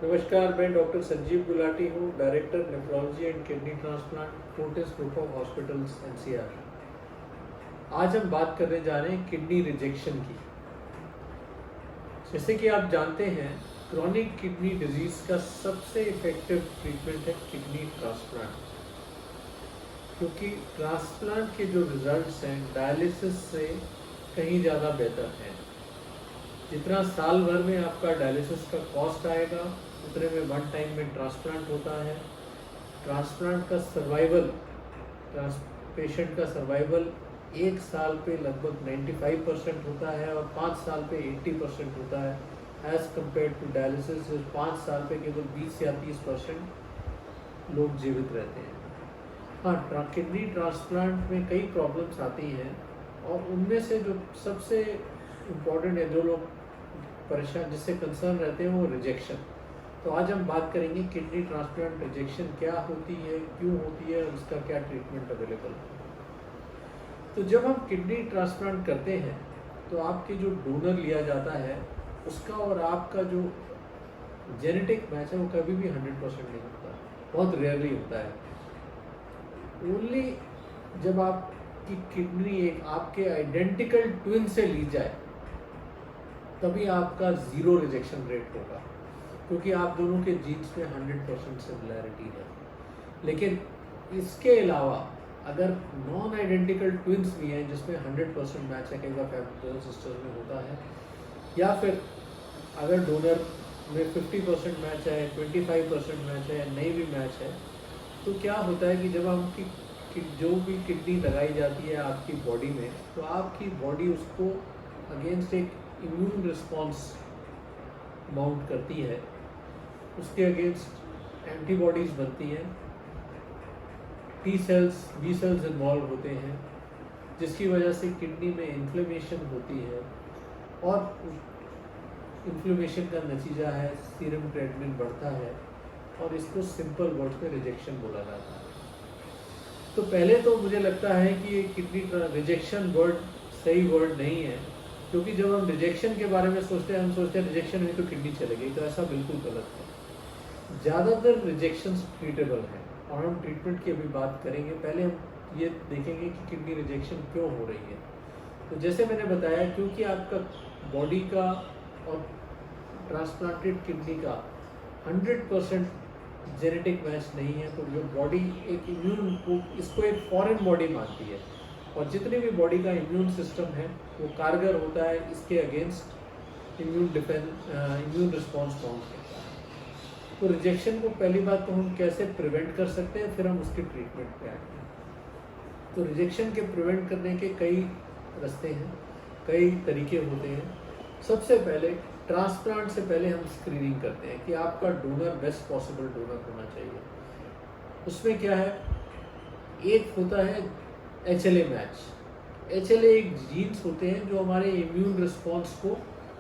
नमस्कार, मैं डॉक्टर संजीव गुलाटी हूँ, director nephrology and kidney transplant, Fortis group of hospitals NCR. आज हम बात करने जा रहे हैं किडनी रिजेक्शन की। जैसे कि आप जानते हैं, क्रॉनिक किडनी डिजीज का सबसे इफेक्टिव ट्रीटमेंट है किडनी ट्रांसप्लांट, क्योंकि ट्रांसप्लांट के जो रिजल्ट्स हैं डायलिसिस से कहीं ज़्यादा बेहतर हैं। जितना साल भर में आपका डायलिसिस का कॉस्ट आएगा, उतने में वन टाइम में ट्रांसप्लांट होता है। ट्रांसप्लांट का सर्वाइवल, पेशेंट का सर्वाइवल 1 साल पे लगभग 95% होता है और 5 साल पे 80% होता है, एज कम्पेयर टू डायलिसिस 5 साल पे केवल 20 या 30% लोग जीवित रहते हैं। हाँ, किडनी ट्रांसप्लांट में कई प्रॉब्लम्स आती हैं और उनमें से जो सबसे इम्पॉर्टेंट है, जो लोग परेशान, जिससे कंसर्न रहते हैं, वो रिजेक्शन। तो आज हम बात करेंगे किडनी ट्रांसप्लांट रिजेक्शन क्या होती है, क्यों होती है और उसका क्या ट्रीटमेंट अवेलेबल है। तो जब हम किडनी ट्रांसप्लांट करते हैं तो आपके जो डोनर लिया जाता है उसका और आपका जो जेनेटिक मैच है वो कभी भी 100% नहीं होता, बहुत रेयरली होता है। ओनली जब आपकी किडनी एक आपके आइडेंटिकल ट्विन से ली जाए तभी आपका 0 रिजेक्शन रेट होगा, क्योंकि आप दोनों के जीन्स में 100% सिमिलैरिटी है। लेकिन इसके अलावा अगर नॉन आइडेंटिकल ट्विन्स भी हैं जिसमें 100% मैच है, कई बार फैमिली सिस्टर्स में होता है, या फिर अगर डोनर में 50% मैच है, 25% मैच है, नहीं भी मैच है, तो क्या होता है कि जब आपकी जो भी किडनी लगाई जाती है आपकी बॉडी में, तो आपकी बॉडी उसको अगेंस्ट एक इम्यून रिस्पॉन्स माउंट करती है, उसके अगेंस्ट एंटीबॉडीज बनती हैं, T cells, B cells involve होते हैं, जिसकी वजह से किडनी में इन्फ्लेमेशन होती है और इन्फ्लेमेशन का नतीजा है सीरम क्रिएटिनिन बढ़ता है और इसको सिंपल वर्ड्स में रिजेक्शन बोला जाता है। तो पहले तो मुझे लगता है कि ये किडनी रिजेक्शन वर्ड सही वर्ड नहीं है, क्योंकि जब हम रिजेक्शन के बारे में सोचते हैं, हम सोचते हैं रिजेक्शन हुई तो किडनी चले गई, तो ऐसा बिल्कुल गलत है। ज़्यादातर रिजेक्शंस ट्रीटेबल हैं और हम ट्रीटमेंट की अभी बात करेंगे। पहले हम ये देखेंगे कि किडनी रिजेक्शन क्यों हो रही है। तो जैसे मैंने बताया, क्योंकि आपका बॉडी का और ट्रांसप्लांटेड किडनी का 100% जेनेटिक मैच नहीं है, तो जो बॉडी एक इम्यून को, इसको एक फॉरेन बॉडी मानती है और जितने भी बॉडी का इम्यून सिस्टम है वो कारगर होता है इसके अगेंस्ट इम्यून रिस्पॉन्स माउंट करता है। तो रिजेक्शन को पहली बात तो हम कैसे प्रिवेंट कर सकते हैं, फिर हम उसके ट्रीटमेंट पे आएंगे। तो रिजेक्शन के प्रिवेंट करने के कई रास्ते हैं, कई तरीके होते हैं। सबसे पहले ट्रांसप्लांट से पहले हम स्क्रीनिंग करते हैं कि आपका डोनर बेस्ट पॉसिबल डोनर होना चाहिए। उसमें क्या है, एक होता है HLA मैच। HLA एक जीन्स होते हैं जो हमारे इम्यून रिस्पॉन्स को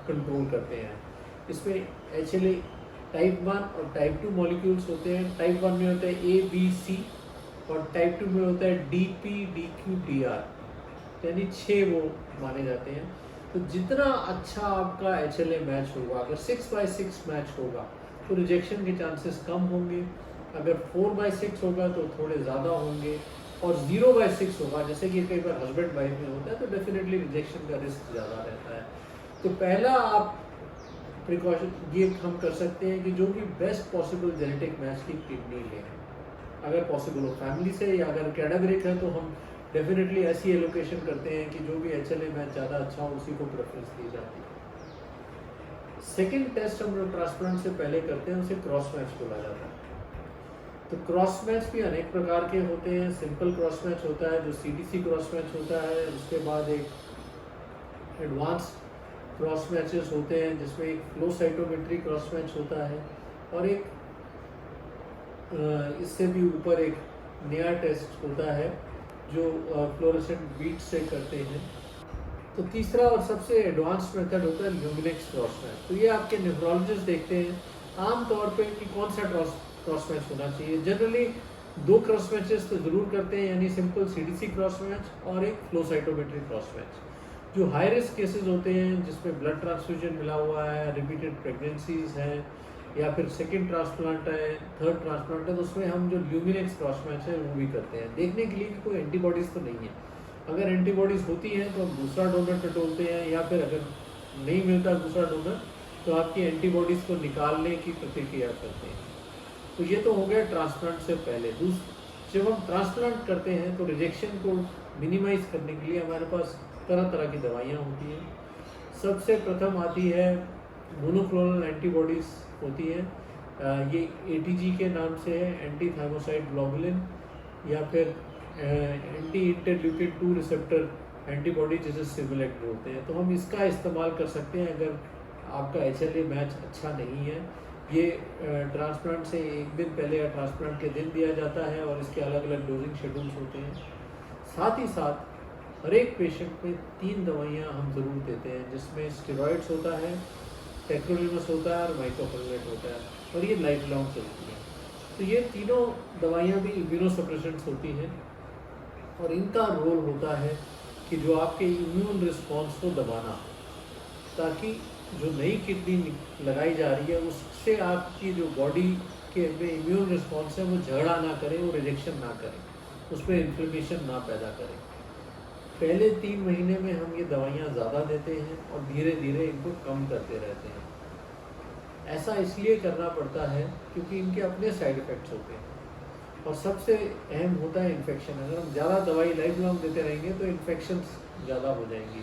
कंट्रोल करते हैं। इसमें HLA टाइप 1 और टाइप 2 मॉलिक्यूल्स होते हैं। टाइप 1 में होता है ABC और टाइप 2 में होता है DP, DQ, DR, यानी 6 वो माने जाते हैं। तो जितना अच्छा आपका HLA मैच होगा, अगर 6/6 मैच होगा तो रिजेक्शन के चांसेस कम होंगे, अगर 4/6 होगा तो थोड़े ज़्यादा होंगे, और 0/6 होगा, जैसे कि कई बार हस्बैंड वाइफ में होता है, तो डेफिनेटली रिजेक्शन का रिस्क ज़्यादा रहता है। तो पहला आप प्रिकॉशन ये हम कर सकते हैं कि जो भी बेस्ट पॉसिबल जेनेटिक मैच की किडनी लें, अगर पॉसिबल हो फैमिली से, या अगर कैडेवरिक है तो हम डेफिनेटली ऐसी एलोकेशन करते हैं कि जो भी HLA मैच ज़्यादा अच्छा हो उसी को प्रेफरेंस दी जाती है। सेकेंड टेस्ट हम जो ट्रांसप्लांट से पहले करते हैं उसे क्रॉस मैच बोला जाता है। तो क्रॉस मैच भी अनेक प्रकार के होते हैं। सिंपल क्रॉस मैच होता है जो CTC क्रॉस मैच होता है, उसके बाद एक एडवांस क्रॉस मैचेस होते हैं जिसमें एक फ्लो साइटोमेट्री क्रॉस मैच होता है, और एक इससे भी ऊपर एक नया टेस्ट होता है जो फ्लोरेसेंट बीट से करते हैं। तो तीसरा और सबसे एडवांस मेथड होता है ल्यूमिनेक्स क्रॉस मैच। तो ये आपके नेफ्रोलॉजिस्ट देखते हैं आमतौर पे कि कौन सा क्रॉस मैच होना चाहिए। जनरली 2 क्रॉस मैचेस तो ज़रूर करते हैं, यानी सिंपल CTC क्रॉस मैच और एक फ्लो साइटोमेट्री क्रॉस मैच। जो हाई रिस्क केसेस होते हैं जिसमें ब्लड ट्रांसफ्यूजन मिला हुआ है, रिपीटेड प्रेगनेंसीज हैं, या फिर सेकंड ट्रांसप्लांट है, थर्ड ट्रांसप्लांट है, तो उसमें हम जो ल्यूमिनेक्स क्रॉस मैच है वो भी करते हैं, देखने के लिए कि कोई एंटीबॉडीज़ तो नहीं है। अगर एंटीबॉडीज़ होती हैं तो हम दूसरा डोनर टटोलते हैं, या फिर अगर नहीं मिलता दूसरा डोनर तो आपकी एंटीबॉडीज़ को निकालने की प्रतिक्रिया करते हैं। तो ये तो हो गया ट्रांसप्लांट से पहले। जब हम ट्रांसप्लांट करते हैं तो रिजेक्शन को मिनिमाइज करने के लिए हमारे पास तरह तरह की दवाइयाँ होती हैं। सबसे प्रथम आती है मोनोक्लोनल एंटीबॉडीज़ होती हैं। ये एटीजी के नाम से है, एंटी थाइमोसाइड ग्लोबुलिन, या फिर एंटी इंटरल्यूकिन 2 रिसेप्टर एंटीबॉडी जैसे सिमुलेट होते हैं। तो हम इसका इस्तेमाल कर सकते हैं अगर आपका HLA मैच अच्छा नहीं है। ये ट्रांसप्लांट से एक दिन पहले या ट्रांसप्लांट के दिन दिया जाता है और इसके अलग अलग डोजिंग शेड्यूल्स होते हैं। साथ ही साथ हर एक पेशेंट में 3 दवाइयाँ हम ज़रूर देते हैं, जिसमें स्टेरॉइड्स होता है, टेक्रोलिमस होता है और माइक्रोफोलेट होता है, और ये लाइफ लॉन्ग चलती है। तो ये तीनों दवाइयाँ भी इम्यूनोसप्रेसेंट्स होती हैं और इनका रोल होता है कि जो आपके इम्यून रिस्पॉन्स को दबाना, ताकि जो नई किडनी लगाई जा रही है उससे आपकी जो बॉडी के में इम्यून रिस्पॉन्स है वो झगड़ा ना करे, वो रिजेक्शन ना करे, उसमें इन्फ्लेमेशन ना पैदा करे। पहले 3 महीने में हम ये दवाइयाँ ज़्यादा देते हैं और धीरे धीरे इनको कम करते रहते हैं। ऐसा इसलिए करना पड़ता है क्योंकि इनके अपने साइड इफ़ेक्ट्स होते हैं, और सबसे अहम होता है इन्फेक्शन। अगर हम ज़्यादा दवाई लाइफ लॉन्ग देते रहेंगे तो इन्फेक्शंस ज़्यादा हो जाएंगी,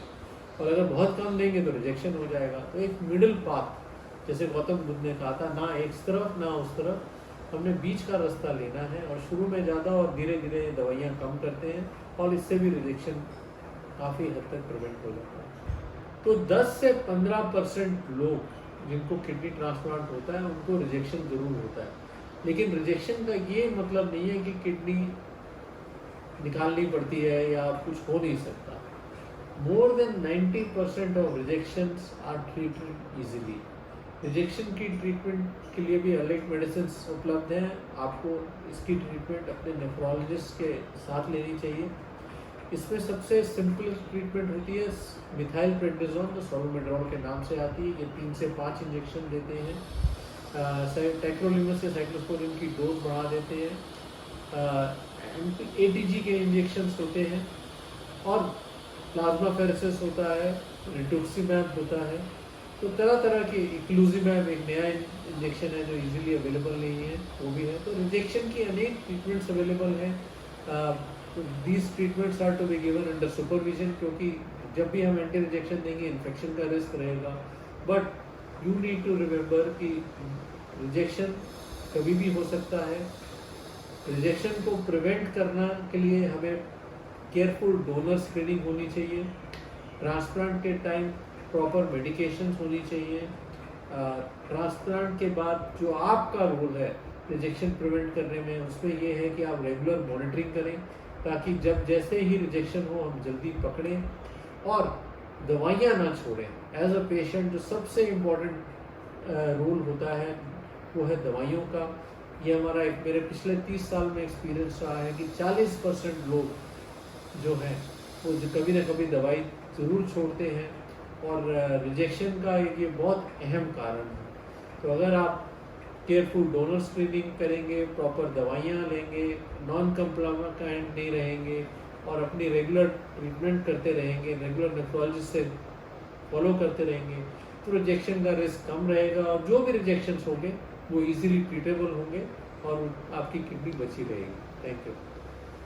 और अगर बहुत कम देंगे तो रिजेक्शन हो जाएगा। तो एक मिडिल पाथ, जैसे गौतम बुद्ध ने कहा था, ना एक तरफ ना उस तरफ, हमने बीच का रास्ता लेना है, और शुरू में ज़्यादा और धीरे धीरे दवाइयाँ कम करते हैं, और इससे भी रिजेक्शन काफ़ी हद तक प्रिवेंट हो जाता है। तो 10 से 15% लोग जिनको किडनी ट्रांसप्लांट होता है उनको रिजेक्शन ज़रूर होता है, लेकिन रिजेक्शन का ये मतलब नहीं है कि किडनी निकालनी पड़ती है या कुछ हो नहीं सकता। More than 90% of rejections are treated easily. Rejection की ट्रीटमेंट के लिए भी अलग मेडिसिन उपलब्ध हैं। आपको इसकी ट्रीटमेंट अपने नेफ्रोलॉजिस्ट के साथ लेनी चाहिए। इसमें सबसे सिंपल ट्रीटमेंट होती है मिथाइल प्रेडनिसोन, जो सॉल्मेड्रोल के नाम से आती है। ये 3 से 5 इंजेक्शन देते हैं। टेक्रोलिमस या साइक्लोस्पोरिन की डोज बढ़ा देते हैं। एटीजी के इंजेक्शंस होते हैं, और प्लाज्मा फेरेसिस होता है, रिटुक्सीमैब होता है। तो तरह तरह के इक्लूजिमैब एक नया इंजेक्शन है जो इजीली अवेलेबल नहीं है, वो भी है। तो रिजेक्शन की अनेक ट्रीटमेंट्स अवेलेबल हैं। These treatments are to be given under supervision, क्योंकि जब भी हम एंटी रिजेक्शन देंगे इन्फेक्शन का रिस्क रहेगा। But you need to remember कि रिजेक्शन कभी भी हो सकता है। रिजेक्शन को प्रिवेंट करने के लिए हमें केयरफुल डोनर स्क्रीनिंग होनी चाहिए। ट्रांसप्लांट के टाइम प्रॉपर मेडिकेशंस होनी चाहिए। ट्रांसप्लांट के बाद जो आपका रोल है रिजेक्शन प्रिवेंट करने में, उसमें ये है कि आप रेगुलर मॉनिटरिंग करें, ताकि जब जैसे ही रिजेक्शन हो हम जल्दी पकड़ें और दवाइयाँ ना छोड़ें। एज अ पेशेंट जो सबसे इम्पॉर्टेंट रोल होता है वो है दवाइयों का। ये हमारा मेरे पिछले 30 साल में एक्सपीरियंस रहा है कि 40% लोग जो हैं वो कभी ना कभी दवाई ज़रूर छोड़ते हैं, और रिजेक्शन का ये बहुत अहम कारण है। तो अगर आप केयरफुल डोनर स्क्रीनिंग करेंगे, प्रॉपर दवाइयाँ लेंगे, नॉन कंप्लामेंट नहीं रहेंगे, और अपनी रेगुलर ट्रीटमेंट करते रहेंगे, रेगुलर नेफ्रोलॉजिस्ट से फॉलो करते रहेंगे, तो रिजेक्शन का रिस्क कम रहेगा, और जो भी रिजेक्शंस होंगे वो इजीली ट्रीटेबल होंगे और आपकी किडनी बची रहेगी। Thank you.